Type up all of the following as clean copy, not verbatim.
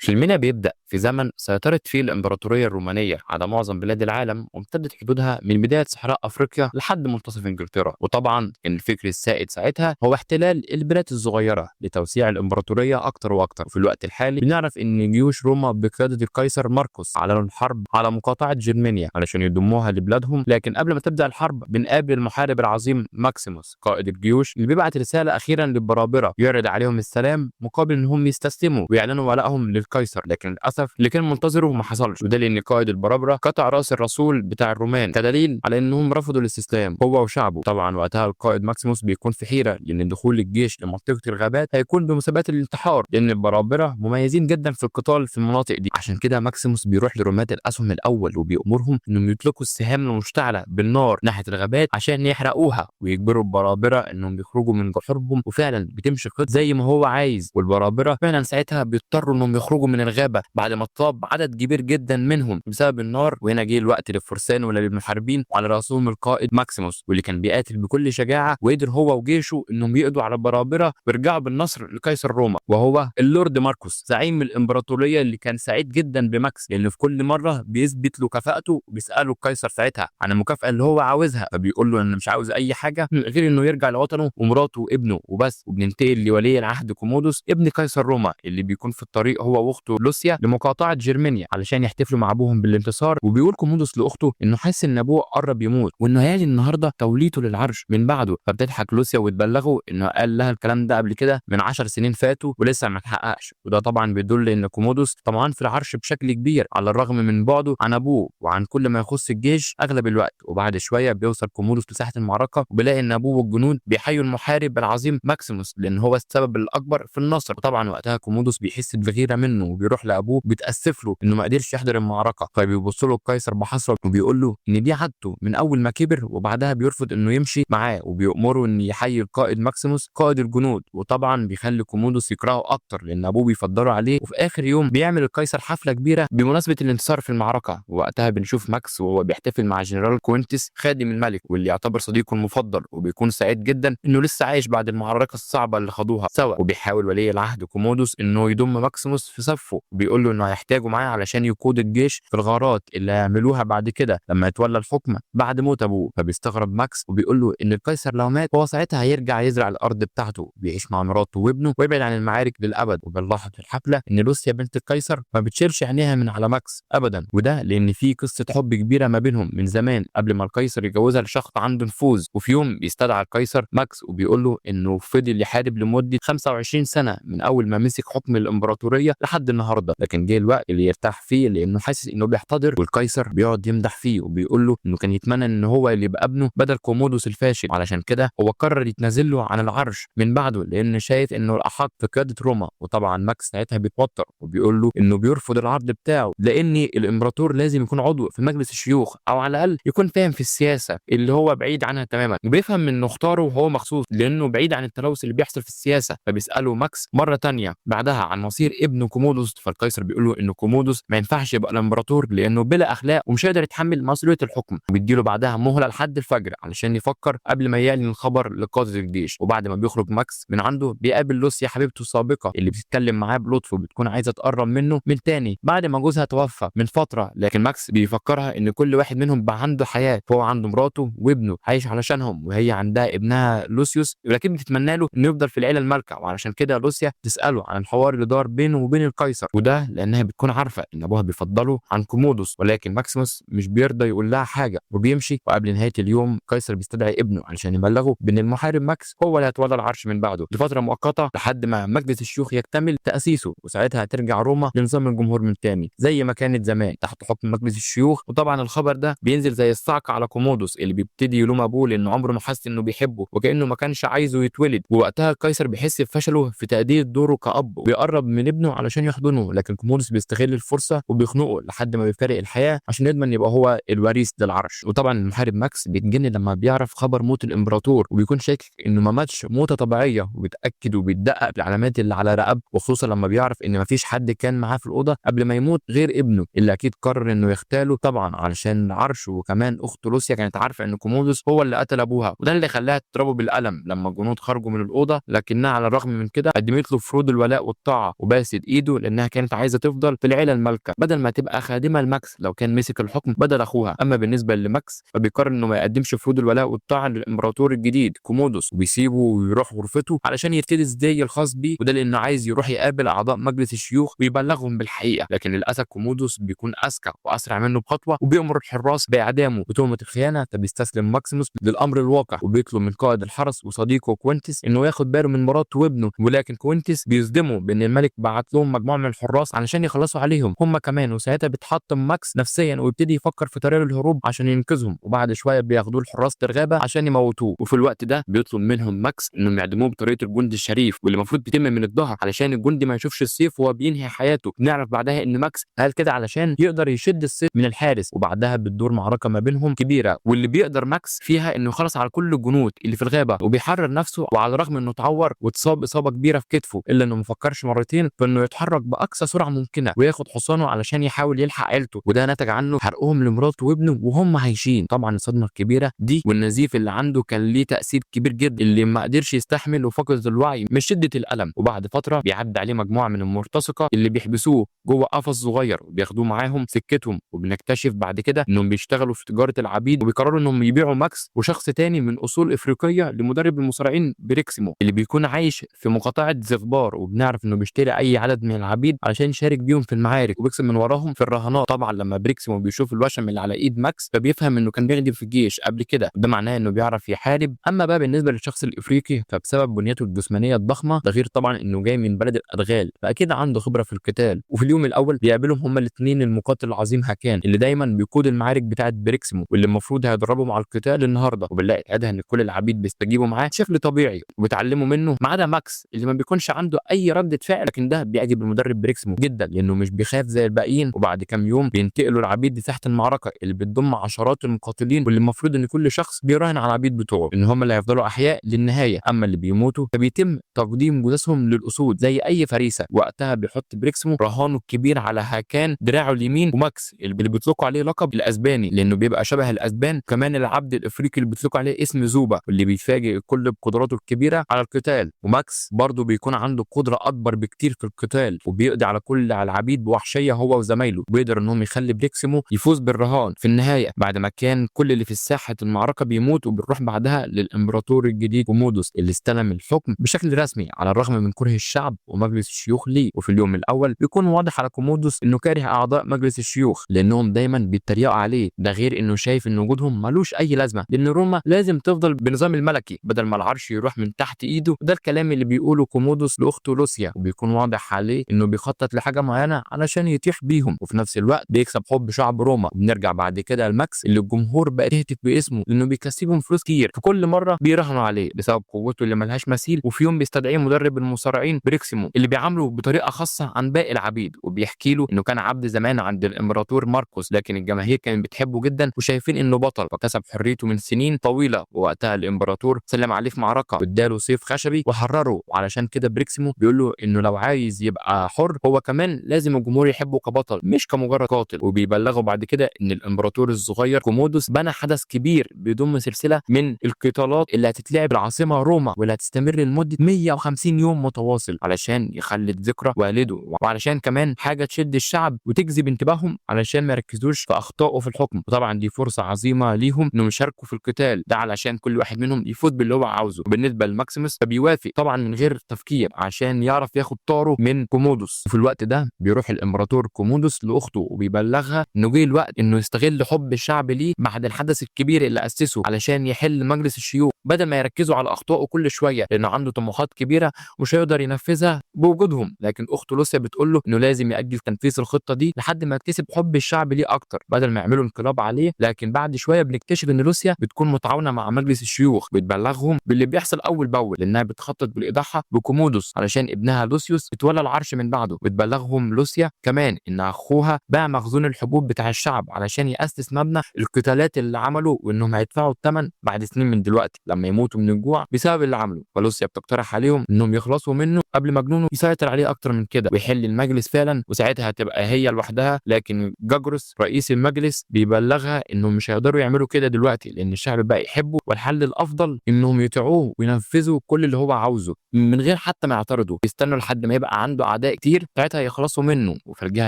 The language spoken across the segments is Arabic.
فيلمنا بيبدأ في زمن سيطرت فيه الإمبراطورية الرومانية على معظم بلاد العالم، وامتدت حدودها من بداية صحراء أفريقيا لحد منتصف إنجلترا. وطبعا كان الفكر السائد ساعتها هو احتلال البلاد الصغيرة لتوسيع الإمبراطورية أكتر وأكتر. وفي الوقت الحالي بنعرف إن جيوش روما بقيادة القيصر ماركوس أعلنوا الحرب على مقاطعة جرمانيا علشان يضموها لبلادهم. لكن قبل ما تبدأ الحرب بنقابل المحارب العظيم ماكسيموس قائد الجيوش، اللي بيبعت رسالة أخيرا للبرابرة يعرض عليهم السلام مقابل إنهم يستسلموا ويعلنوا ولائهم للقيصر. لكن للاسف اللي كان منتظره ما حصلش، وده لان قائد البرابره قطع راس الرسول بتاع الرومان كدليل على انهم رفضوا الاستسلام هو وشعبه. طبعا وقتها القائد ماكسيموس بيكون في حيره، لان دخول الجيش لمنطقه الغابات هيكون بمثابه الانتحار، لان البرابره مميزين جدا في القتال في المناطق دي. عشان كده ماكسيموس بيروح لرماة الاسهم الاول وبيامرهم انهم يطلقوا السهام المشتعله بالنار ناحيه الغابات عشان يحرقوها ويجبروا البرابره انهم يخرجوا من جحورهم. وفعلا بتمشي خط زي ما هو عايز، والبرابره فعلا ساعتها بيضطروا انهم يخرجوا من الغابه بعد ما اتصاب عدد كبير جدا منهم بسبب النار. وهنا جه الوقت للفرسان ولا للمحاربين، وعلى راسهم القائد ماكسيموس، واللي كان بيقاتل بكل شجاعه وقدر هو وجيشه انهم يقضوا على البرابره ويرجعوا بالنصر لقيصر روما، وهو اللورد ماركوس زعيم الامبراطوريه، اللي كان سعيد جدا بماكس لانه في كل مره بيثبت له كفاءته. وبيساله القيصر ساعتها عن المكافاه اللي هو عاوزها، فبيقول له انا مش عاوز اي حاجه غير انه يرجع لوطنه ومراته وابنه وبس. وبننتقل لولي العهد كومودوس ابن قيصر روما، اللي بيكون في الطريق هو واخته لوسيا لمقاطعه جرمانيا علشان يحتفلوا مع ابوهم بالانتصار. وبيقول كومودوس لاخته انه حاسس ان ابوه قرب يموت وانه هيجي النهارده توليته للعرش من بعده. فبتضحك لوسيا وتبلغه انه قال لها الكلام ده قبل كده من 10 سنين فاتوا ولسه ما اتحققش. وده طبعا بيدل ان كومودوس طمعان في العرش بشكل كبير على الرغم من بعده عن ابوه وعن كل ما يخص الجيش اغلب الوقت. وبعد شويه بيوصل كومودوس لساحه المعركه وبيلاقي ان ابوه والجنود بيحيوا المحارب العظيم ماكسيموس لان هو السبب الاكبر في النصر. وطبعا وقتها كومودوس بيحس بغيره منه وبيروح لابوه بيتاسف له انه ما قدرش يحضر المعركه. فبيبص له القيصر بحسره وبيقول له ان دي عادته من اول ما كبر، وبعدها بيرفض انه يمشي معاه وبيأمره ان يحيي القائد ماكسيموس قائد الجنود. وطبعا بيخلي كومودوس يكرهه اكتر لان ابوه بيفضله عليه. وفي اخر يوم بيعمل القيصر حفله كبيره بمناسبه الانتصار في المعركه، ووقتها بنشوف ماكس وهو بيحتفل مع جنرال كوينتس خادم الملك واللي يعتبر صديقه المفضل، وبيكون سعيد جدا انه لسه عايش بعد المعركه الصعبه اللي خدوها سوا. وبيحاول ولي العهد كومودوس انه يضم ماكسيموس في صفه وبيقول له انه هيحتاجه معاه علشان يقود الجيش في الغارات اللي هيعملوها بعد كده لما يتولى الحكم بعد موت ابوه. فبيستغرب ماكس وبيقول له ان القيصر لو مات هو ساعتها هيرجع يزرع الارض بتاعته ويعيش مع مراته وابنه ويبعد عن المعارك للابد. وبنلاحظ في الحفله ان لوسيا بنت القيصر ما بتشيلش عينيها من على ماكس ابدا، وده لان في قصه حب كبيره ما بينهم من زمان قبل ما القيصر يجوزها لشخص عنده نفوذ. وفي يوم بيستدعى القيصر ماكس وبيقول له انه فضل يحارب لمده 25 سنه من اول ما مسك حكم الامبراطوريه لحد النهارده، لكن جه الوقت اللي يرتاح فيه لانه حاسس انه بيحتضر. والقيصر بيقعد يمدح فيه وبيقول له انه كان يتمنى ان هو اللي يبقى ابنه بدل كومودوس الفاشل، علشان كده هو قرر يتنازل له عن العرش من بعده لان شايف انه الاحق في قياده روما. وطبعا ماكس ساعتها بيتوتر وبيقول له انه بيرفض العرض بتاعه لان الامبراطور لازم يكون عضو في مجلس الشيوخ او على الاقل يكون فاهم في السياسه اللي هو بعيد عنها تماما، وبيفهم انه اختاره وهو مخصوص لانه بعيد عن التلوث اللي بيحصل في السياسه. فبيساله ماكس مره تانية بعدها عن مصير ابنه كومودوس. فالقيصر بيقول له انه كومودوس ما ينفعش يبقى الامبراطور لانه بلا اخلاق ومش قادر يتحمل مسؤوليه الحكم، وبيديله بعدها مهله لحد الفجر علشان يفكر قبل ما يعلن الخبر لقاده الجيش. وبعد ما بيخرج ماكس من عنده بيقابل لوسيا حبيبته السابقه اللي بتتكلم معاه بلطف وبتكون عايزه تقرب منه من تاني بعد ما جوزها توفى من فتره. لكن ماكس بيفكرها ان كل واحد منهم بقى عنده حياه، فهو عنده مراته وابنه عايش علشانهم وهي عندها ابنها لوسيوس، ولكن بتتمنى له انه يفضل في العيله المالكه. وعلشان كده لوسيا تساله عن الحوار اللي دار بينه وبين القيصر، وده لانها بتكون عارفه ان ابوها بيفضله عن كومودوس. ولكن ماكسيموس مش بيرضى يقول لها حاجه وبيمشي. وقبل نهايه اليوم القيصر بيستدعي ابنه علشان يبلغه بان المحارب ماكس هو اللي هيتولى العرش من بعده لفتره مؤقته لحد ما مجلس الشيوخ يكتمل تاسيسه، وساعتها هترجع روما لنظام الجمهور من تاني زي ما كانت زمان تحت حكم مجلس الشيوخ. وطبعا الخبر ده بينزل زي الصعقه على كومودوس اللي بيبتدي يلوم ابوه لانه عمره ما حس انه بيحبه وكانه ما كانش عايزه يتولد. ووقتها القيصر بيحس بفشله في تاديه دوره كاب وبيقرب من ابنه علشان يحضنه، لكن كومودوس بيستغل الفرصه وبيخنقه لحد ما بيفارق الحياه عشان يضمن يبقى هو الوريث للعرش. وطبعا المحارب ماكس بيتجنن لما بيعرف خبر موت الامبراطور وبيكون شاكك انه ما ماتش موته طبيعيه، وبيتاكد وبيدقق بالعلامات اللي على رقبته، وخصوصا لما بيعرف ان مفيش حد كان معاه في الاوضه قبل ما يموت غير ابنه اللي اكيد قرر انه يغتاله طبعا علشان العرش. وكمان اخته لوسيا كانت عارفه ان كومودوس هو اللي قتل ابوها، وده اللي خلاها تضربه بالقلم لما الجنود خرجوا من الاوضه. لكنها على الرغم من كده قدمت له فروض الولاء والطاعه وباست ايده لانها كانت عايزه تفضل في العيله المالكه بدل ما تبقى خادمه لماكس لو كان مسك الحكم بدل اخوها. اما بالنسبه لماكس فبيقرر انه ما يقدمش فروض الولاء والطاعه للامبراطور الجديد كومودوس، وبيسيبه ويروح غرفته علشان يبتدي الزي الخاص بيه، وده لانه عايز يروح يقابل اعضاء مجلس الشيوخ ويبلغهم بالحقيقه. لكن للاسف كومودوس بيكون اذكى واسرع منه بخطوه وبيامر الحراس باعدامه بتهمه الخيانه. فبيستسلم ماكسيموس للامر الواقع وبيطلب من قائد الحرس وصديقه كوينتس انه ياخد باله من مراته وابنه، ولكن كوينتس بيصدمه بان الملك بعت لهم مجموعه من الحراس علشان يخلصوا عليهم هم كمان، وساعتها بيتحطم ماكس نفسيا ويبتدي يفكر في طريقه للهروب عشان ينقذهم. وبعد شويه بياخدوه الحراس الغابه عشان يموتوه، وفي الوقت ده بيطلب منهم ماكس انهم يعدموه بطريقه الجندي الشريف واللي المفروض بيتم من الظهر علشان الجندي ما يشوفش السيف وهو بينهي حياته. نعرف بعدها ان ماكس قال كده علشان يقدر يشد السيف من الحارس، وبعدها بتدور معركه ما بينهم كبيره واللي بيقدر ماكس فيها انه يخلص على كل الجنود اللي في الغابه وبيحرر نفسه، وعلى الرغم انه اتعور واتصاب اصابه كبيره في كتفه الا انه ما فكرش مرتين في انه يتحرك باقصى سرعه ممكنه وياخد حصانه علشان يحاول يلحق عيلته، وده نتج عنه حرقهم لمراته وابنه وهم عايشين. طبعا الصدمه الكبيره دي والنزيف اللي عنده كان ليه تاثير كبير جدا اللي ما قدرش يستحمل وفقد الوعي من شده الالم. وبعد فتره بيعدي عليه مجموعه من المرتزقه اللي بيحبسوه جوه قفص صغير وبياخدوه معاهم سكتهم، وبنكتشف بعد كده انهم بيشتغلوا في تجاره العبيد وبيقرروا انهم يبيعوا ماكس وشخص تاني من اصول افريقيه لمدرب المصارعين بريكسيمو اللي بيكون عايش في مقاطعه زغبار، وبنعرف انه بيشتري اي عدد من العبيد علشان يشارك بيهم في المعارك وبيكسب من وراهم في الرهانات. طبعا لما بريكسيمو بيشوف الوشم اللي على ايد ماكس فبيفهم انه كان بيخدم في الجيش قبل كده، وده معناه انه بيعرف يحارب. اما بقى بالنسبه للشخص الافريقي فبسبب بنيته الجسمانيه الضخمه ده غير طبعا انه جاي من بلد الادغال فاكيد عنده خبره في القتال. وفي اليوم الاول بيقابلهم هما الاثنين المقاتل العظيم هاكان اللي دايما بيقود المعارك بتاعه بريكسيمو واللي المفروض هيدربهم على القتال النهارده، وبنلاقي عادها ان كل العبيد بيستجيبوا معاه بشكل طبيعي وبيتعلموا منه ما عدا ماكس اللي ما بيكونش عنده اي رده فعل، لكن ده بيعجب المدرب بريكسيمو جدا لانه مش بيخاف زي الباقيين. وبعد كام يوم بينتقلوا العبيد لساحه المعركه اللي بتضم عشرات المقاتلين واللي المفروض ان كل شخص بيراهن على العبيد بتوعه ان هم اللي هيفضلوا احياء للنهايه، اما اللي بيموتوا فبيتم تقديم جثثهم للاسود زي اي فريسه. وقتها بيحط بريكسيمو رهانه الكبير على هاكان دراعه اليمين وماكس اللي بيطلقوا عليه لقب الاسباني لانه بيبقى شبه الاسبان، كمان العبد الافريقي اللي بيطلقوا عليه اسم زوبا واللي بيفاجئ الكل بقدراته الكبيره على القتال. وماكس برضه بيكون عنده قدره اكبر بكتير في القتال وبيقضي على كل العبيد بوحشيه هو وزمايله، وبيقدر انهم يخلي بريكسيمو يفوز بالرهان في النهايه بعد ما كان كل اللي في ساحه المعركه بيموت. وبنروح بعدها للامبراطور الجديد كومودوس اللي استلم الحكم بشكل رسمي على الرغم من كره الشعب ومجلس الشيوخ ليه. وفي اليوم الاول بيكون واضح على كومودوس انه كاره اعضاء مجلس الشيوخ لانهم دايما بيتريقوا عليه، ده غير انه شايف ان وجودهم ملوش اي لازمه لان روما لازم تفضل بنظام الملكي بدل ما العرش يروح من تحت ايده. وده الكلام اللي بيقوله كومودوس لاخته لوسيا، وبيكون واضح عليه انه بيخطط لحاجه معينه علشان يتيح بيهم وفي نفس الوقت بيكسب حب شعب روما. وبنرجع بعد كده لماكس اللي الجمهور بقى يهتف باسمه لانه بيكسبهم فلوس كتير في كل مره بيراهنوا عليه بسبب قوته اللي ملهاش مثيل. وفي يوم بيستدعيه مدرب المصارعين بريكسيمو اللي بيعامله بطريقه خاصه عن باقي العبيد وبيحكي له انه كان عبد زمان عند الامبراطور ماركوس لكن الجماهير كانت بتحبه جدا وشايفين انه بطل وكسب حريته من سنين طويله. ووقتها الامبراطور سلم عليه في معركه واداله سيف خشبي وحرره، وعلشان كده بريكسيمو بيقول له انه لو عايز يبقى حر هو كمان لازم الجمهور يحبه كبطل مش كمجرد قاتل. وبيبلغوا بعد كده ان الامبراطور الصغير كومودوس بنى حدث كبير بيضم سلسله من القتالات اللي هتتلعب العاصمه روما واللي هتستمر لمده 150 يوم متواصل علشان يخلد ذكرى والده، وعلشان كمان حاجه تشد الشعب وتجذب انتباههم علشان ما يركزوش في اخطائه في الحكم. وطبعا دي فرصه عظيمه ليهم انهم يشاركوا في القتال ده علشان كل واحد منهم يفوز باللي هو عاوزه. وبالنسبه لماكسيموس فبيوافق طبعا من غير تفكير عشان يعرف ياخد طاره من كومودوس. وفي الوقت ده بيروح الامبراطور كومودوس لاخته وبيبلغها انه جه الوقت انه يستغل حب الشعب ليه بعد الحدث الكبير اللي اسسه علشان يحل مجلس الشيوخ بدل ما يركزوا على اخطائه كل شويه لانه عنده طموحات كبيره مش هيقدر ينفذها بوجودهم. لكن اخته لوسيا بتقول له انه لازم ياجل تنفيذ الخطه دي لحد ما يكتسب حب الشعب ليه اكتر بدل ما يعملوا انقلاب عليه. لكن بعد شويه بنكتشف ان لوسيا بتكون متعاونه مع مجلس الشيوخ بتبلغهم باللي بيحصل اول باول لانها بتخطط بالاضاحه بكومودوس علشان ابنها لوسيوس يتولى العرش من بعده. بتبلغهم لوسيا كمان ان اخوها باع مخزون الحبوب بتاع الشعب علشان ياسس مبنى القتالات اللي عمله وانهم هيدفعوا الثمن بعد سنين من دلوقتي. لما يموتوا من الجوع بسبب اللي عمله. فلوسيا بتقترح عليهم انهم يخلصوا منه قبل ما جنونه يسيطر عليه اكتر من كده ويحل المجلس فعلا، وساعتها هتبقى هي لوحدها. لكن جاجروس رئيس المجلس بيبلغها انهم مش هيقدروا يعملوا كده دلوقتي لان الشعب بقى يحبه، والحل الافضل انهم يطيعوه وينفذوا كل اللي هو عاوزه من غير حتى ما يعترضوا، يستنوا لحد ما يبقى عنده اعداء كتير ساعتها يخلصوا منه. وفي الجهه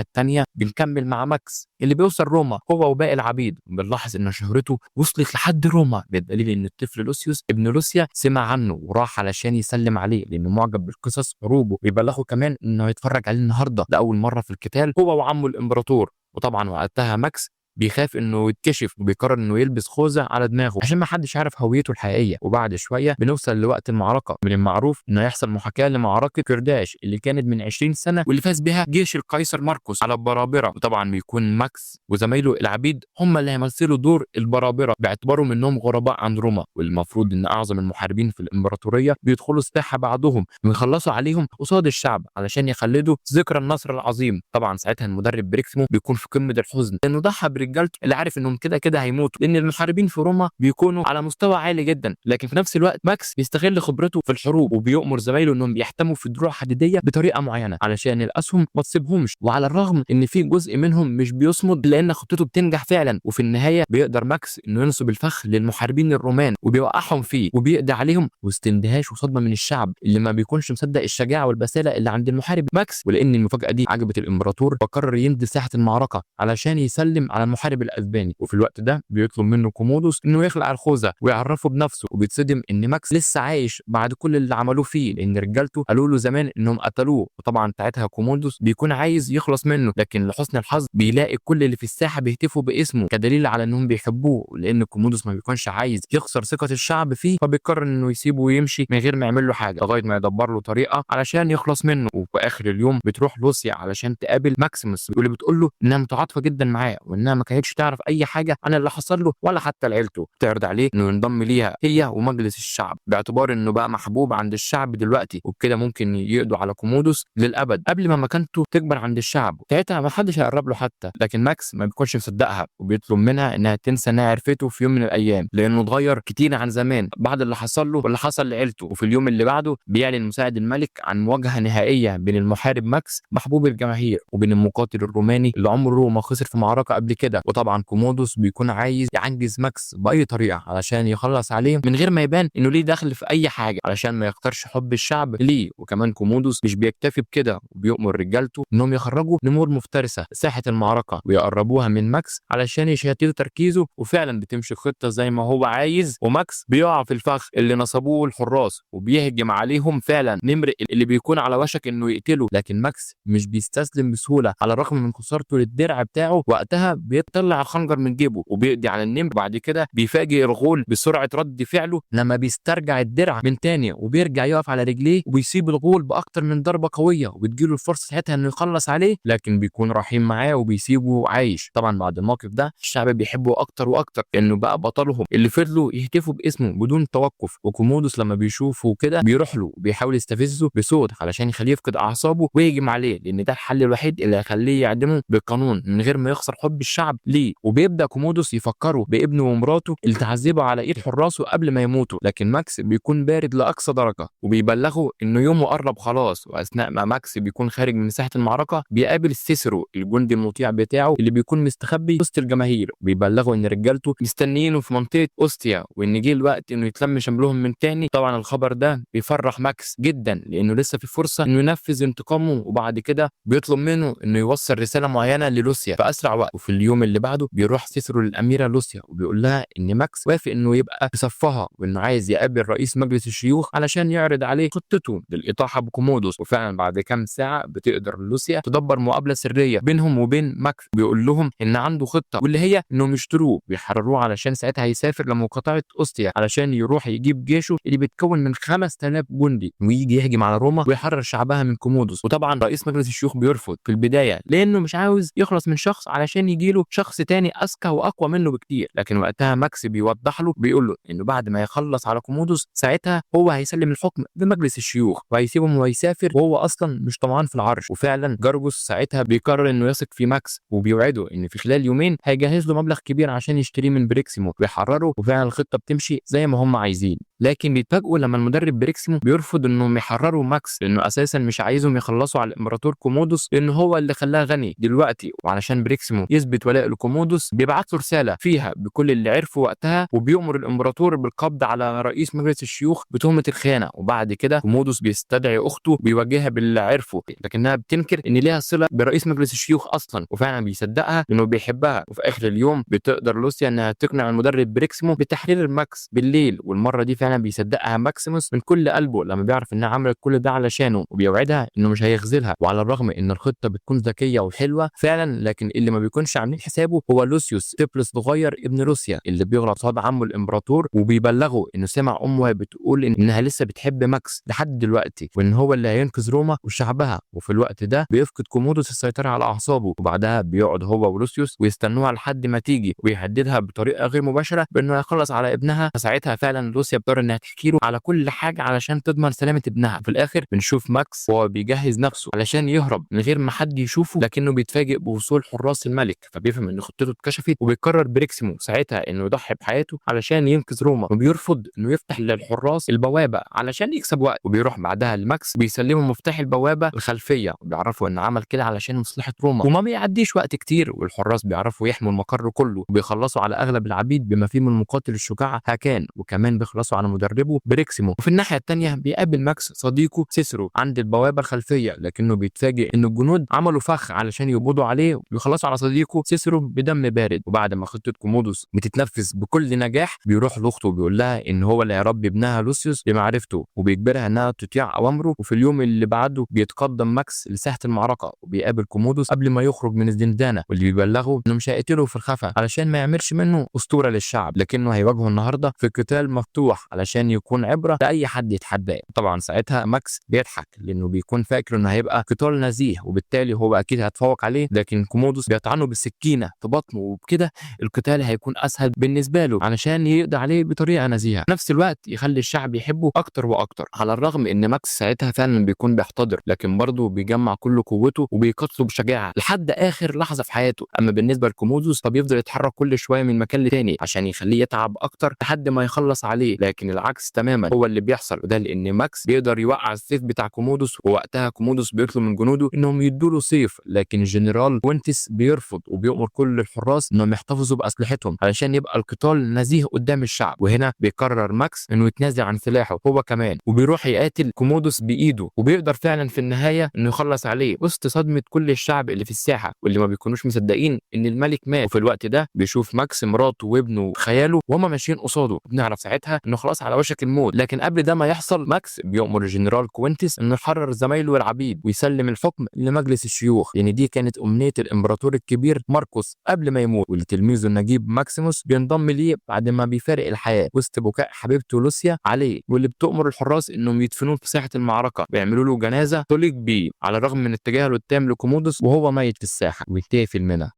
الثانيه بنكمل مع ماكس اللي بيوصل روما هو وباقي العبيد، وبنلاحظ ان شهرته وصلت لحد روما، بالدليل ان الطفل لوسيوس ابن لوسيا سمع عنه وراح علشان يسلم عليه لانه معجب بالقصص حروبه. بيبلغوا كمان انه هيتفرج عليه النهارده لاول مره في القتال هو وعمه الامبراطور. وطبعا وقتها ماكس بيخاف انه يتكشف وبيقرر انه يلبس خوذه على دماغه عشان ما حدش يعرف هويته الحقيقيه. وبعد شويه بنوصل لوقت المعركه. من المعروف انه هيحصل محاكاه لمعركه كرداش اللي كانت من 20 سنه واللي فاز بها جيش القيصر ماركوس على البرابره. وطبعا بيكون ماكس وزمايله العبيد هم اللي هيمثلوا دور البرابره باعتبارهم انهم غرباء عن روما، والمفروض ان اعظم المحاربين في الامبراطوريه بيدخلوا الساحه بعضهم ويخلصوا عليهم قصاد الشعب علشان يخلدوا ذكرى النصر العظيم. طبعا ساعتها المدرب بريكسيمو بيكون في قمه الحزن لانه ضحى برجالته اللي عارف انهم كده كده هيموتوا، لان المحاربين في روما بيكونوا على مستوى عالي جدا. لكن في نفس الوقت ماكس بيستغل خبرته في الحروب وبيؤمر زمايله انهم يحتموا في دروع حديديه بطريقه معينه علشان الاسهم ما تصيبهمش. وعلى الرغم ان في جزء منهم مش بيصمد لان خطته بتنجح فعلا، وفي النهايه بيقدر ماكس انه ينصب الفخ للمحاربين الرومان وبيوقعهم فيه وبيقضي عليهم وسط اندهاش وصدمه من الشعب اللي ما بيكونش مصدق الشجاعه والبساله اللي عند المحارب ماكس. ولان المفاجاه دي عجبت الامبراطور فقرر ينزل ساحه المعركه علشان يسلم على المحارب الاسباني. وفي الوقت ده بيطلب منه كومودوس انه يخلع الخوذه ويعرفه بنفسه، وبيتصدم ان ماكس لسه عايش بعد كل اللي عملوه فيه لان رجالته قالوا له زمان انهم قتلوه. وطبعا ساعتها كومودوس بيكون عايز يخلص منه، لكن لحسن الحظ بيلاقي كل اللي في الساحه بيهتفوا باسمه كدليل على انهم بيحبوه، لان كومودوس ما بيكونش عايز يخسر ثقه الشعب فيه فبيقرر انه يسيبه ويمشي من غير ما يعمل له حاجه لغايه ما يدبر له طريقه علشان يخلص منه. وفي اخر اليوم بتروح لوسيا علشان تقابل ماكسيموس واللي بتقول له انها متعاطفه جدا معاه وانها ما كانتش تعرف اي حاجه عن اللي حصل له ولا حتى لعيلته. بتعرض عليه انه ينضم ليها هي ومجلس الشعب باعتبار انه بقى محبوب عند الشعب دلوقتي، وبكده ممكن يقضوا على كومودوس للابد قبل ما مكانته تكبر عند الشعب. ساعتها ما حدش هيقرب له حتى، لكن ماكس ما بيكونش مصدقها وبيطلب منها انها تنسى انها عرفته في يوم من الايام لانه اتغير كتير عن زمان بعد اللي حصل له واللي حصل لعيلته. وفي اليوم اللي بعده بيعلن مساعد الملك عن مواجهه نهائيه بين المحارب ماكس محبوب الجماهير وبين المقاتل الروماني اللي عمره ما خسر في معركه قبل كده. وطبعا كومودوس بيكون عايز يعنجز ماكس باي طريقه علشان يخلص عليه من غير ما يبان انه ليه دخل في اي حاجه علشان ما يختارش حب الشعب ليه. وكمان كومودوس مش بيكتفي بكده وبيؤمر رجالته انهم يخرجوا نمور مفترسه ساحه المعركه ويقربوها من ماكس علشان يشتتوا تركيزه. وفعلا بتمشي الخطه زي ما هو عايز، وماكس بيقع في الفخ اللي نصبوه الحراس وبيهجم عليهم فعلا نمر اللي بيكون على وشك انه يقتله. لكن ماكس مش بيستسلم بسهوله على الرغم من خسارته للدرع بتاعه. وقتها بيطلع الخنجر من جيبه وبيقضي على النمر. بعد كده بيفاجئ الغول بسرعه رد فعله لما بيسترجع الدرع من تاني وبيرجع يقف على رجليه وبيسيب الغول باكتر من ضربه قويه وبتجيله الفرصه ساعتها انه يخلص عليه، لكن بيكون رحيم معاه وبيسيبه عايش. طبعا بعد الموقف ده الشعب بيحبه اكتر واكتر لانه بقى بطلهم اللي فضلوا يهتفوا باسمه بدون توقف. وكومودوس لما بيشوفه كده بيروح له وبيحاول يستفزه بصوت علشان يخليه يفقد اعصابه ويهجم عليه لان ده الحل الوحيد اللي هيخليه يعدمه بالقانون من غير ما يخسر حب الشعب ليه. وبيبدا كومودوس يفكروا بابنه ومراته اللي تعذبوا على ايد حراسه قبل ما يموتوا، لكن ماكس بيكون بارد لاقصى درجه وبيبلغه انه يومه قرب خلاص. واثناء ما ماكس بيكون خارج من ساحه المعركه بيقابل سيسرو الجندي المطيع بتاعه اللي بيكون مستخبي وسط الجماهير، وبيبلغه ان رجالته مستنيينه في منطقه اوستيا وان جه الوقت انه يتلم شملهم من تاني. طبعا الخبر ده بيفرح ماكس جدا لانه لسه في فرصه انه ينفذ انتقامه، وبعد كده بيطلب منه انه يوصل رساله معينه للوسيا في اسرع وقت. وفي اليوم اللي بعده بيروح سيسرو للاميره لوسيا وبيقول لها ان ماكس وافق انه يبقى في صفها وانه عايز يقابل رئيس مجلس الشيوخ علشان يعرض عليه خطته للاطاحه بكومودوس. وفعلا بعد كام ساعه بتقدر لوسيا تدبر مقابله سريه بينهم وبين ماكس، بيقول لهم ان عنده خطه واللي هي انهم يشتروه ويحرروه علشان ساعتها هيسافر لمقاطعه اوستيا علشان يروح يجيب جيشه اللي بيتكون من 5000 جندي ويجي يهجم على روما ويحرر شعبها من كومودوس. وطبعا رئيس مجلس الشيوخ بيرفض في البدايه لانه مش عاوز يخلص من شخص علشان يجيله شخص تاني اذكى واقوى منه بكتير، لكن وقتها ماكس بيوضح له بيقول له انه بعد ما يخلص على كومودوس ساعتها هو هيسلم الحكم لمجلس الشيوخ وهيسيبهم ويسافر وهو اصلا مش طمعان في العرش. وفعلا جارجوس ساعتها بيقرر انه يثق في ماكس وبيوعده ان في خلال يومين هيجهز له مبلغ كبير عشان يشتريه من بريكسيمو ويحرره. وفعلا الخطه بتمشي زي ما هم عايزين، لكن بيتفاجئوا لما المدرب بريكسيمو بيرفض انهم يحرروا ماكس، لانه اساسا مش عايزهم يخلصوا على الامبراطور كومودوس، لان هو اللي خلاه غني دلوقتي. وعلشان بريكسيمو يثبت ولاء لكومودوس بيبعت له رساله فيها بكل اللي عرفه وقتها، وبيؤمر الامبراطور بالقبض على رئيس مجلس الشيوخ بتهمه الخيانه. وبعد كده كومودوس بيستدعي اخته بيواجهها باللي عرفه، لكنها بتنكر ان ليها صله برئيس مجلس الشيوخ اصلا، وفعلا بيصدقها لانه بيحبها. وفي اخر اليوم بتقدر لوسيا انها تقنع المدرب بريكسيمو بتحرير ماكس بالليل، والمره دي فعلا بيصدقها ماكسيموس من كل قلبه لما بيعرف انها عملت كل ده علشانه، وبيوعدها انه مش هيخذلها. وعلى الرغم ان الخطه بتكون ذكيه وحلوه فعلا، لكن اللي ما بيكونش عاملين حسابه هو لوسيوس، طفل صغير ابن روسيا اللي بيغلط صاب عمه الامبراطور، وبيبلغه انه سمع امه بتقول انها لسه بتحب ماكس لحد دلوقتي، وان هو اللي هينقذ روما وشعبها. وفي الوقت ده بيفقد كومودوس السيطره على اعصابه، وبعدها بيقعد هو ولوسيوس ويستنوها لحد ما تيجي، ويهددها بطريقه غير مباشره بانه يخلص على ابنها. فساعتها فعلا لوسيا بتقرر انها تحكي له على كل حاجه علشان تضمن سلامه ابنها. في الاخر بنشوف ماكس وهو بيجهز نفسه علشان يهرب من غير ما حد يشوفه، لكنه بيتفاجئ بوصول حراس الملك، فبيفهم ان خطته اتكشفت. وبيقرر بريكسيمو ساعتها انه يضحي بحياته علشان ينقذ روما، وبيرفض انه يفتح للحراس البوابه علشان يكسب وقت. وبيروح بعدها لماكس بيسلمه مفتاح البوابه الخلفيه، وبيعرفوا ان عمل كده علشان مصلحه روما. وما بيعديش وقت كتير والحراس بيعرفوا يحموا المقر كله، وبيخلصوا على اغلب العبيد بما فيهم المقاتل الشجاع هاكان، وكمان بيخلصوا على مدربه بريكسيمو. وفي الناحيه الثانيه بيقابل ماكس صديقه سيسرو عند البوابه الخلفيه، لكنه بيتفاجئ ان الجنود عملوا فخ علشان يقبضوا عليه، ويخلصوا على صديقه سيسرو بدم بارد. وبعد ما خطه كومودوس بتتنفذ بكل نجاح بيروح لاخته وبيقول لها ان هو اللي هيربي ابنها لوسيوس بمعرفته، وبيجبرها انها تطيع اوامره. وفي اليوم اللي بعده بيتقدم ماكس لساحه المعركه، وبيقابل كومودوس قبل ما يخرج من الزنزانه، واللي بيبلغه انه مش هيقتله في الخفا علشان ما يعملش منه اسطوره للشعب، لكنه هيواجهه النهارده في قتال مفتوح علشان يكون عبره لاي حد يتحداه. طبعا ساعتها ماكس بيضحك لانه بيكون فاكر انه هيبقى قتال نزيه، وبالتالي هو اكيد هيتفوق عليه، لكن كومودوس بيطعنه بالسكينه في بطنه، وبكده القتال هيكون اسهل بالنسبه له علشان يقضي عليه بطريقه نزيهه، في نفس الوقت يخلي الشعب يحبه اكتر واكتر. على الرغم ان ماكس ساعتها فعلا بيكون بيحتضر، لكن برضه بيجمع كل قوته وبيقاتله بشجاعه لحد اخر لحظه في حياته. اما بالنسبه لكومودوس فبيفضل يتحرك كل شويه من مكان لتاني عشان يخليه يتعب اكتر لحد ما يخلص عليه، لكن العكس تماما هو اللي بيحصل، وده لان ماكس بيقدر يوقع السيف بتاع كومودوس. ووقتها كومودوس بيطلب من جنوده انهم يدوا له سيف، لكن الجنرال كوينتس بيرفض، وبيأمر كل الحراس انهم يحتفظوا باسلحتهم علشان يبقى القتال نزيه قدام الشعب. وهنا بيقرر ماكس انه يتنازل عن سلاحه هو كمان، وبيروح يقاتل كومودوس بايده، وبيقدر فعلا في النهايه انه يخلص عليه وسط صدمه كل الشعب اللي في الساحه، واللي ما بيكونوش مصدقين ان الملك مات. وفي الوقت ده بيشوف ماكس مراته وابنه وخياله وهما ماشيين قصاده، بنعرف ساعتها انه خلاص على وشك الموت. لكن قبل ده ما يحصل ماكس بيأمر الجنرال كوينتس انه يحرر زمايله والعبيد ويسلم الحكم لمجلس الشيوخ، يعني دي كانت امنيه الامبراطور الكبير ماركوس قبل ما يموت، واللي تلميذه النجيب ماكسيموس بينضم ليه بعد ما بيفارق الحياه وسط بكاء حبيبته لوسيا عليه، واللي بتؤمر الحراس انهم يدفنوه في ساحه المعركه، بيعملوا له جنازه تليق بيه على الرغم من اتجاهه التام لكومودوس وهو ميت في الساحه. وينتهي فيلمنا.